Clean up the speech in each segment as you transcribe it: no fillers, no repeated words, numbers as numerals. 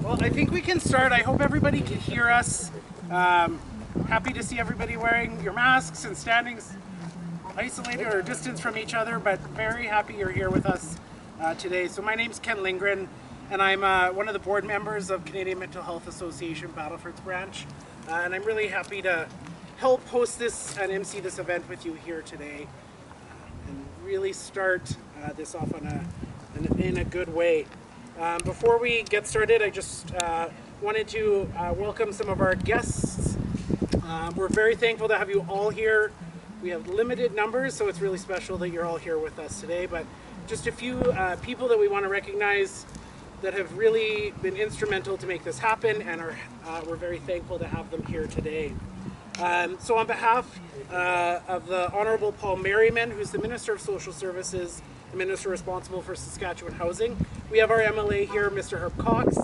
Well, I think we can start. I hope everybody can hear us. Happy to see everybody wearing your masks and standing isolated or distance from each other, but very happy you're here with us today. So my name's Ken Lindgren, and I'm one of the board members of Canadian Mental Health Association Battlefords branch, and I'm really happy to help host this and MC this event with you here today, and really start this off in a good way. Before we get started, I just wanted to welcome some of our guests. We're very thankful to have you all here. We have limited numbers, so it's really special that you're all here with us today, but just a few people that we want to recognize that have really been instrumental to make this happen, and we're very thankful to have them here today. So on behalf of the Honourable Paul Merriman, who's the Minister of Social Services, the Minister responsible for Saskatchewan Housing, we have our MLA here, Mr. Herb Cox.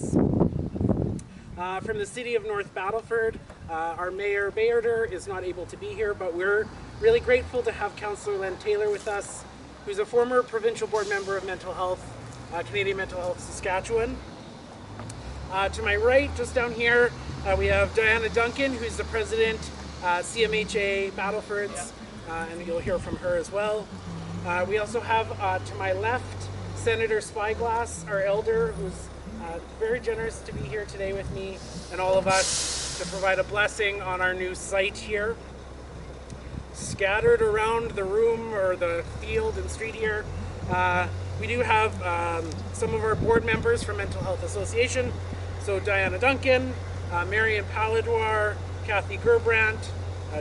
From the City of North Battleford, our Mayor Bayarder is not able to be here, but we're really grateful to have Councillor Len Taylor with us, who's a former Provincial Board Member of Mental Health, Canadian Mental Health Saskatchewan. To my right, just down here, we have Diana Duncan, who's the President, CMHA Battlefords, and you'll hear from her as well. We also have, to my left, Senator Spyglass, our elder, who's very generous to be here today with me and all of us to provide a blessing on our new site here. Scattered around the room or the field and street here, we do have some of our board members from Mental Health Association. So Diana Duncan, Marion Paladwar, Kathy Gerbrandt,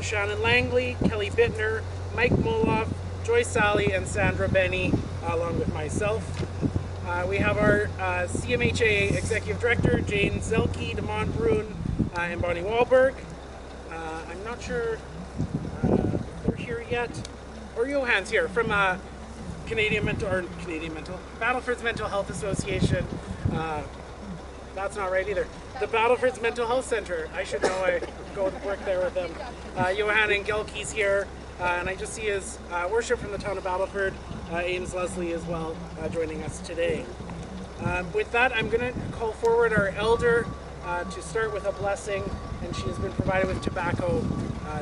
Shannon Langley, Kelly Bittner, Mike Moloff, Joy Sally, and Sandra Benny, along with myself. We have our CMHA Executive Director, Jane Zelke, Damon Bruin, and Bonnie Wahlberg. I'm not sure if they're here yet. Or Johan's here from Battlefords Mental Health Association. That's not right either. The Battlefords Mental Health Center. I should know, I go to work there with them. Johan and Gelke's here, and I just see his worship from the town of Battleford, Ames Leslie as well, joining us today. With that, I'm going to call forward our elder to start with a blessing, and she has been provided with tobacco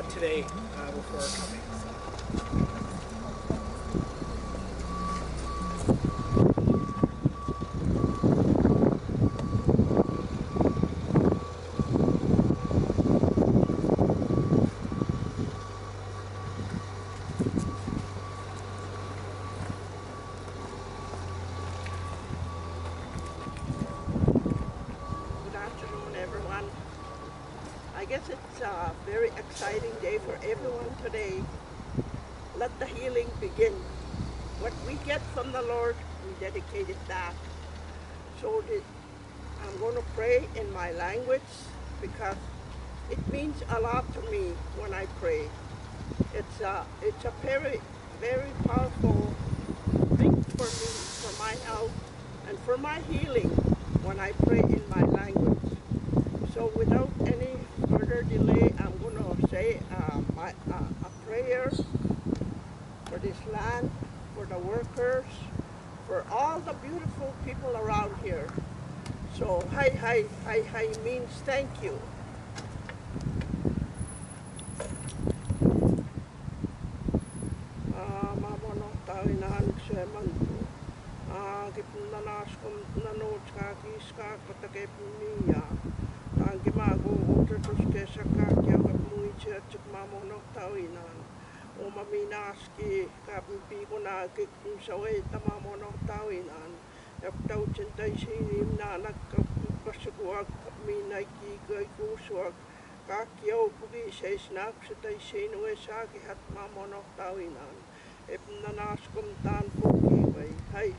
today before coming. I guess it's a very exciting day for everyone today. Let the healing begin. What we get from the Lord, we dedicate it back. So I'm going to pray in my language because it means a lot to me when I pray. It's a very, very powerful thing for me, for my health, and for my healing when I pray in my language. So without any further delay, I'm going to say a prayer for this land, for the workers, for all the beautiful people around here. So hi means thank you. O maminaski kapimpi ko na kikum saway tamamono tawinan yaptaw cintay sinim na nagkapasukuag minay kigay kusuag kakyaw pugi sa isnak sitay sinuwe saki hat mamono tawinan epnanaskum tan pugi way hay.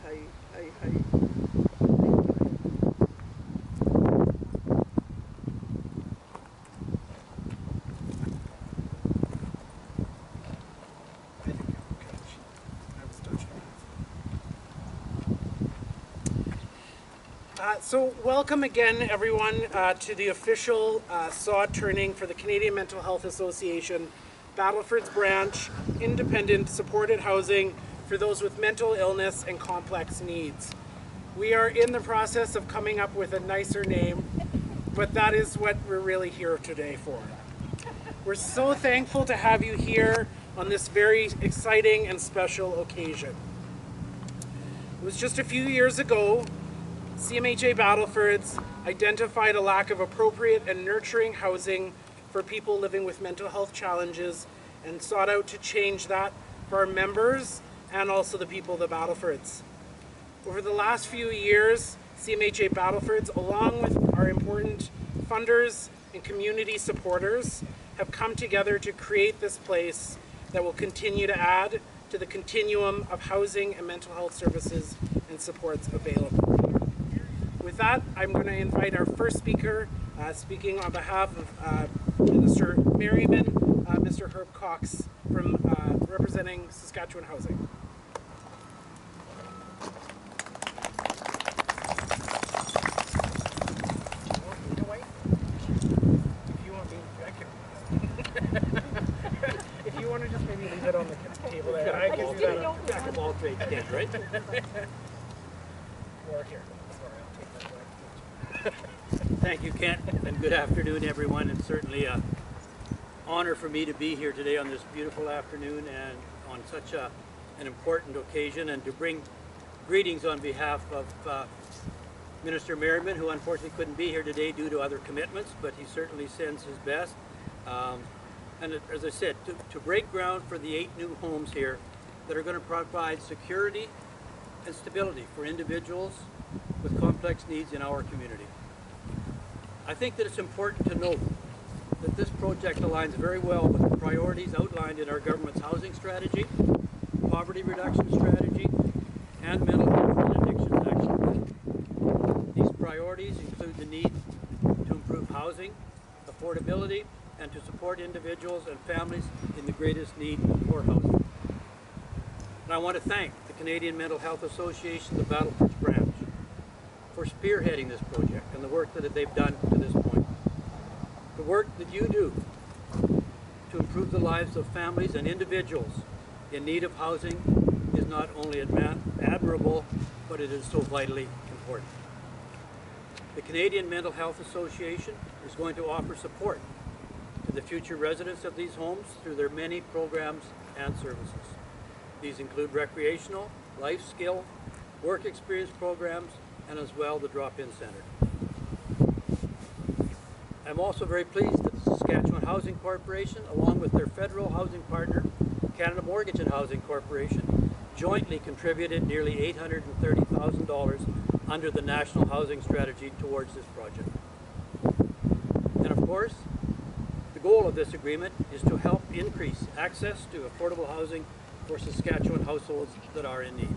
So welcome again, everyone, to the official sod turning for the Canadian Mental Health Association Battlefords branch, independent supported housing for those with mental illness and complex needs. We are in the process of coming up with a nicer name, but that is what we're really here today for. We're so thankful to have you here on this very exciting and special occasion. It was just a few years ago, CMHA Battlefords identified a lack of appropriate and nurturing housing for people living with mental health challenges and sought out to change that for our members and also the people of the Battlefords. Over the last few years, CMHA Battlefords, along with our important funders and community supporters, have come together to create this place that will continue to add to the continuum of housing and mental health services and supports available. With that, I'm going to invite our first speaker, speaking on behalf of Minister Merriman, Mr. Herb Cox, from representing Saskatchewan Housing. If you want to just maybe leave it on the table there, I can do that. Jack of all trades, Kent, right? Or here. Thank you, Kent, and good afternoon, everyone. It's certainly an honor for me to be here today on this beautiful afternoon and on such an important occasion, and to bring greetings on behalf of Minister Merriman, who unfortunately couldn't be here today due to other commitments, but he certainly sends his best. And as I said, to break ground for the 8 new homes here that are going to provide security and stability for individuals with complex needs in our community. I think that it's important to note that this project aligns very well with the priorities outlined in our government's housing strategy, poverty reduction strategy, and mental health and addictions action plan. These priorities include the need to improve housing, affordability, and to support individuals and families in the greatest need for housing. And I want to thank the Canadian Mental Health Association, the Battlefords branch, for spearheading this project and the work that they've done to this point. The work that you do to improve the lives of families and individuals in need of housing is not only admirable, but it is so vitally important. The Canadian Mental Health Association is going to offer support to the future residents of these homes through their many programs and services. These include recreational, life skill, work experience programs, and as well the drop-in center. I'm also very pleased that the Saskatchewan Housing Corporation, along with their federal housing partner, Canada Mortgage and Housing Corporation, jointly contributed nearly $830,000 under the National Housing Strategy towards this project. And of course, the goal of this agreement is to help increase access to affordable housing for Saskatchewan households that are in need.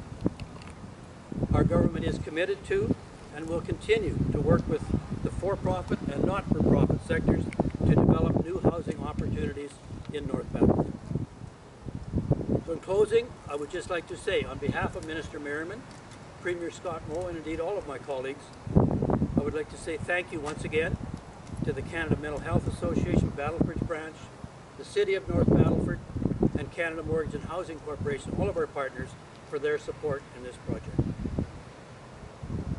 Our government is committed to and will continue to work with the for-profit and not-for-profit sectors to develop new housing opportunities in North Battleford. So in closing, I would just like to say, on behalf of Minister Merriman, Premier Scott Moe, and indeed all of my colleagues, I would like to say thank you once again to the Canada Mental Health Association Battlefords branch, the City of North Battleford, and Canada Mortgage and Housing Corporation, all of our partners, for their support in this project.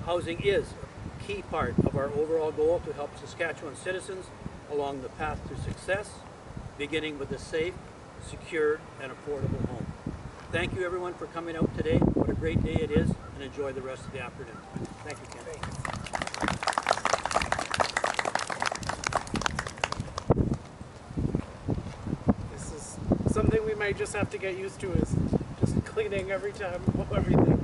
Housing is a key part of our overall goal to help Saskatchewan citizens along the path to success, beginning with a safe, secure, and affordable home. Thank you everyone for coming out today. What a great day it is, and enjoy the rest of the afternoon. Thank you, Ken. This is something we might just have to get used to, is just cleaning every time, everything.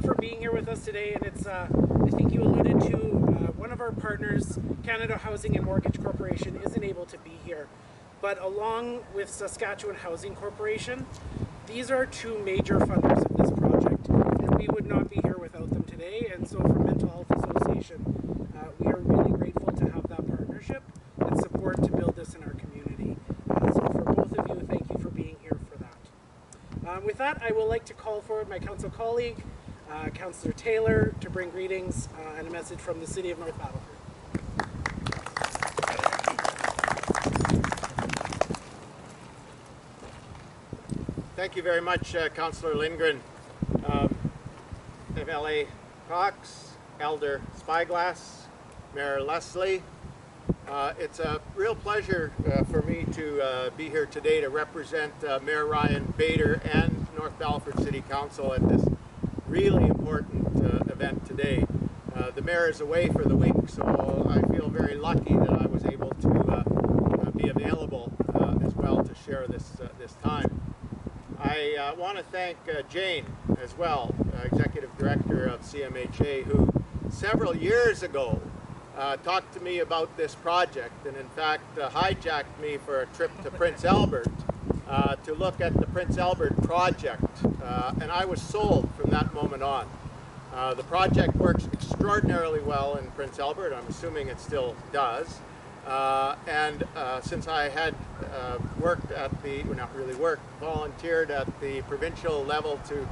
For being here with us today, and it's I think you alluded to one of our partners, Canada Housing and Mortgage Corporation, isn't able to be here, but along with Saskatchewan Housing Corporation, these are 2 major funders of this project, and we would not be here without them today. And so for Mental Health Association, we are really grateful to have that partnership and support to build this in our community. So for both of you, thank you for being here for that. With that, I would like to call forward my council colleague, Councillor Taylor, to bring greetings and a message from the City of North Battleford. Thank you very much, Councillor Lindgren, MLA Cox, Elder Spyglass, Mayor Leslie. It's a real pleasure for me to be here today to represent Mayor Ryan Bader and North Battleford City Council at this really important event today. The Mayor is away for the week, so I feel very lucky that I was able to be available as well to share this time. I want to thank Jane as well, Executive Director of CMHA, who several years ago talked to me about this project, and in fact hijacked me for a trip to Prince Albert to look at the Prince Albert project, and I was sold from that moment on. The project works extraordinarily well in Prince Albert. I'm assuming it still does. And since I had worked at the, well, not really worked, volunteered at the provincial level to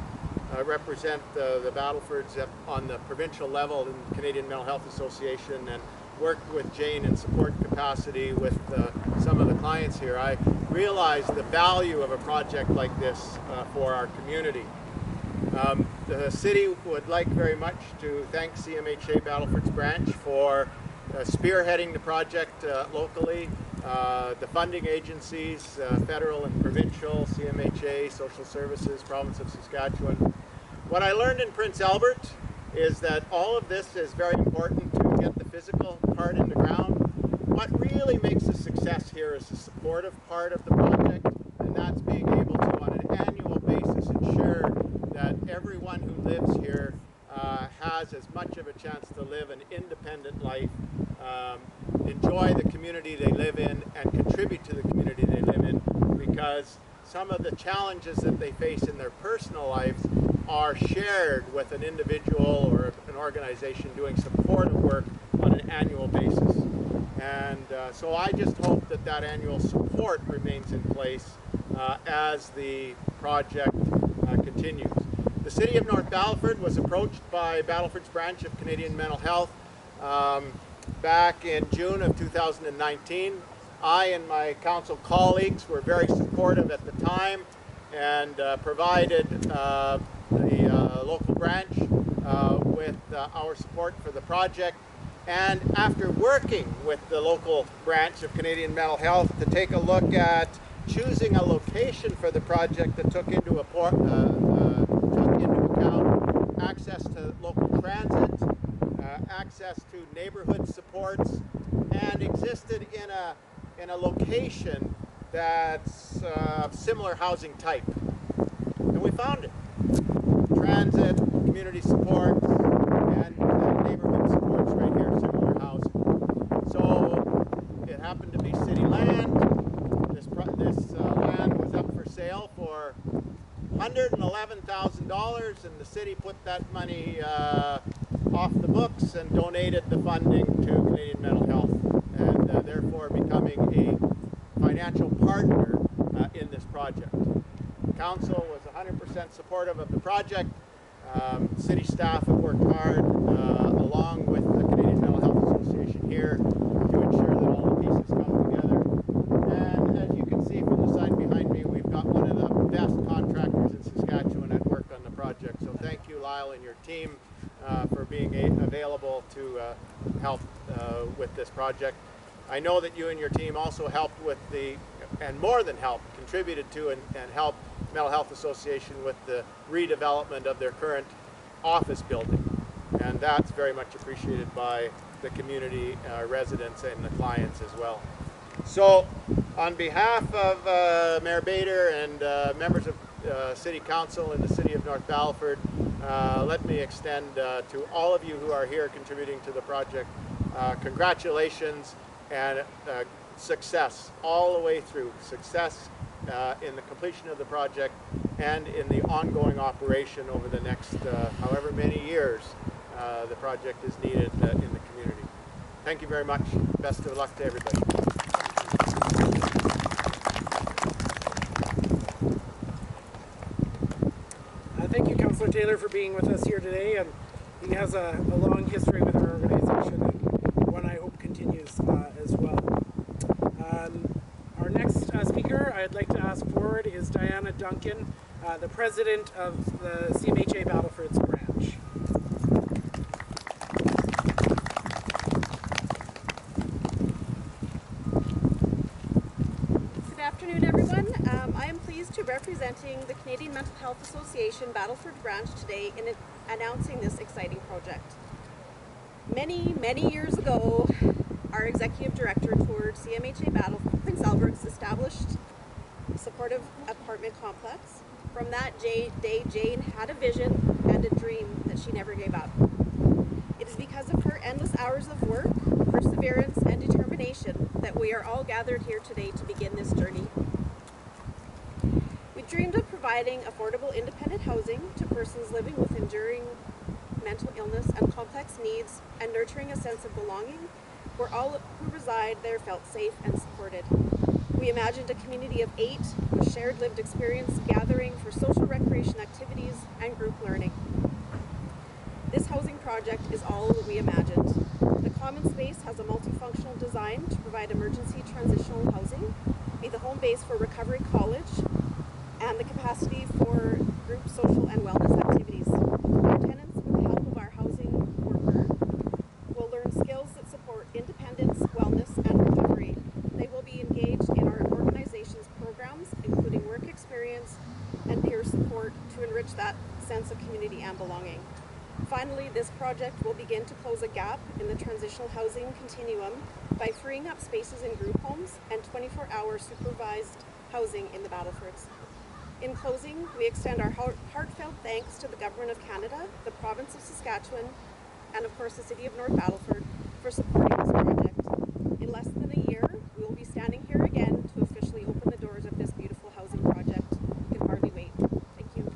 represent the Battlefords on the provincial level in the Canadian Mental Health Association, and worked with Jane in support capacity with some of the clients here, I realized the value of a project like this for our community. The city would like very much to thank CMHA Battlefords branch for spearheading the project locally, the funding agencies, federal and provincial, CMHA, Social Services, Province of Saskatchewan. What I learned in Prince Albert is that all of this is very important to get the physical part in the ground. What really makes a success here is the supportive part of the project, and that's being able to, on an annual basis, ensure that everyone who lives here has as much of a chance to live an independent life, enjoy the community they live in, and contribute to the community they live in, because some of the challenges that they face in their personal lives are shared with an individual or an organization doing supportive work on an annual basis. And so I just hope that that annual support remains in place as the project continues. The City of North Battleford was approached by Battleford's branch of Canadian Mental Health back in June of 2019. I and my council colleagues were very supportive at the time and provided the local branch with our support for the project. And after working with the local branch of Canadian Mental Health to take a look at choosing a location for the project that took into account access to local transit, access to neighborhood supports, and existed in a location that's similar housing type. And we found it. Transit, community supports, and neighborhood supports right here, similar housing. So it happened to be city land. This land was up for sale for $111,000, and the city put that money off the books and donated the funding to Canadian Mental Health, and therefore becoming a financial partner in this project. Council was 100% supportive of the project. City staff have worked hard along with the Canadian Mental Health Association here to ensure that all the pieces come together. And as you can see from the sign behind me, we've got one of the best contractors in Saskatchewan at work on the project. So thank you, Lyle, and your team for being available to help with this project. I know that you and your team also helped with and more than helped, contributed to and helped Mental Health Association with the redevelopment of their current office building. And that's very much appreciated by the community residents and the clients as well. So on behalf of Mayor Bader and members of City Council in the City of North Battleford, let me extend to all of you who are here contributing to the project, congratulations and success all the way through. Success in the completion of the project and in the ongoing operation over the next however many years the project is needed in the community. Thank you very much. Best of luck to everybody. Thank you, Councillor Taylor, for being with us here today. And he has a long history with our organization, and one I hope continues as well. Our next speaker I'd like to ask forward is Diana Duncan, the president of the CMHA Battlefords branch. Good afternoon, everyone. I am pleased to be representing the Canadian Mental Health Association Battleford branch today in announcing this exciting project. Many, many years ago, our executive director toured CMHA Battleford, Prince Albert's established supportive apartment complex. From that day, Jane had a vision and a dream that she never gave up. It is because of her endless hours of work, perseverance, and determination that we are all gathered here today to begin this journey. We dreamed of providing affordable independent housing to persons living with enduring mental illness and complex needs, and nurturing a sense of belonging where all who reside there felt safe and supported. We imagined a community of 8 with shared lived experience gathering for social recreation activities and group learning. This housing project is all that we imagined. The common space has a multifunctional design to provide emergency transitional housing, be the home base for Recovery College, and the capacity for group social and wellness activities. Our tenants, with the help of our housing worker, will learn skills that support independence, wellness, and recovery. They will be engaged in our organization's programs, including work experience and peer support, to enrich that sense of community and belonging. Finally, this project will begin to close a gap in the transitional housing continuum by freeing up spaces in group homes and 24-hour supervised housing in the Battlefords. In closing, we extend our heartfelt thanks to the Government of Canada, the Province of Saskatchewan, and of course the City of North Battleford for supporting this project. In less than a year, we will be standing here again to officially open the doors of this beautiful housing project. We can hardly wait. Thank you.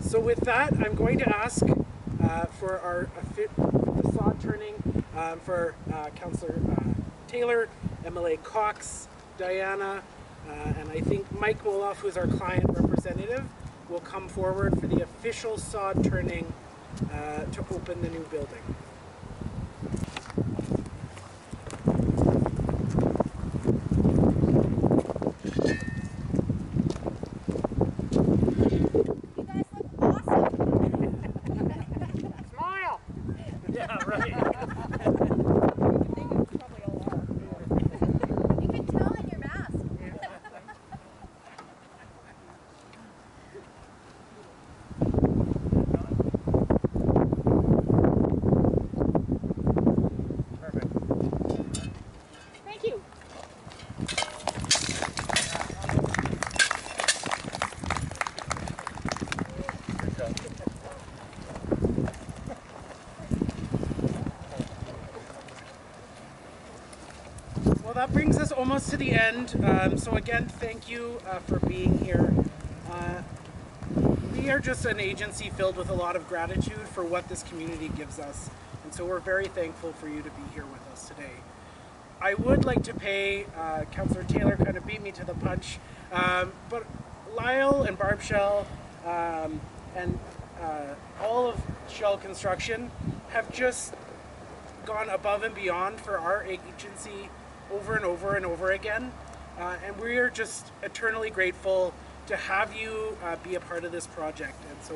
So with that, I'm going to ask for our facade turning for Councillor Taylor, MLA Cox, Diana, and I think Mike Wolof, who's our client representative, will come forward for the official sod turning to open the new building. Well, that brings us almost to the end. So again, thank you for being here. We are just an agency filled with a lot of gratitude for what this community gives us. And so we're very thankful for you to be here with us today. I would like to pay, Councillor Taylor kind of beat me to the punch, but Lyle and Barb Shell and all of Shell Construction have just gone above and beyond for our agency over and over and over again. And we are just eternally grateful to have you be a part of this project. And so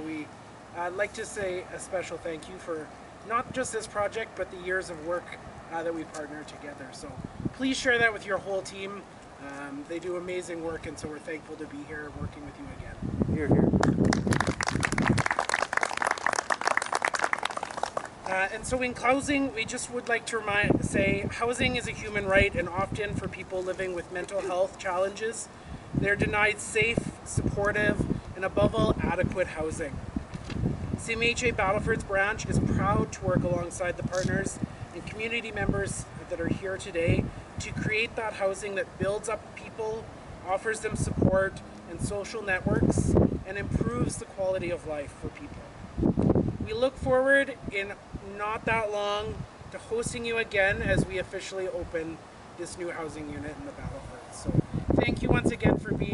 I'd like to say a special thank you for not just this project, but the years of work that we partnered together. So please share that with your whole team. They do amazing work, and so we're thankful to be here working with you again. Here, here. And so in closing, we just would like to say housing is a human right, and often for people living with mental health challenges, they're denied safe, supportive, and above all, adequate housing. CMHA Battleford's branch is proud to work alongside the partners and community members that are here today to create that housing that builds up people, offers them support and social networks, and improves the quality of life for people. We look forward in not that long to hosting you again as we officially open this new housing unit in the Battlefords. So thank you once again for being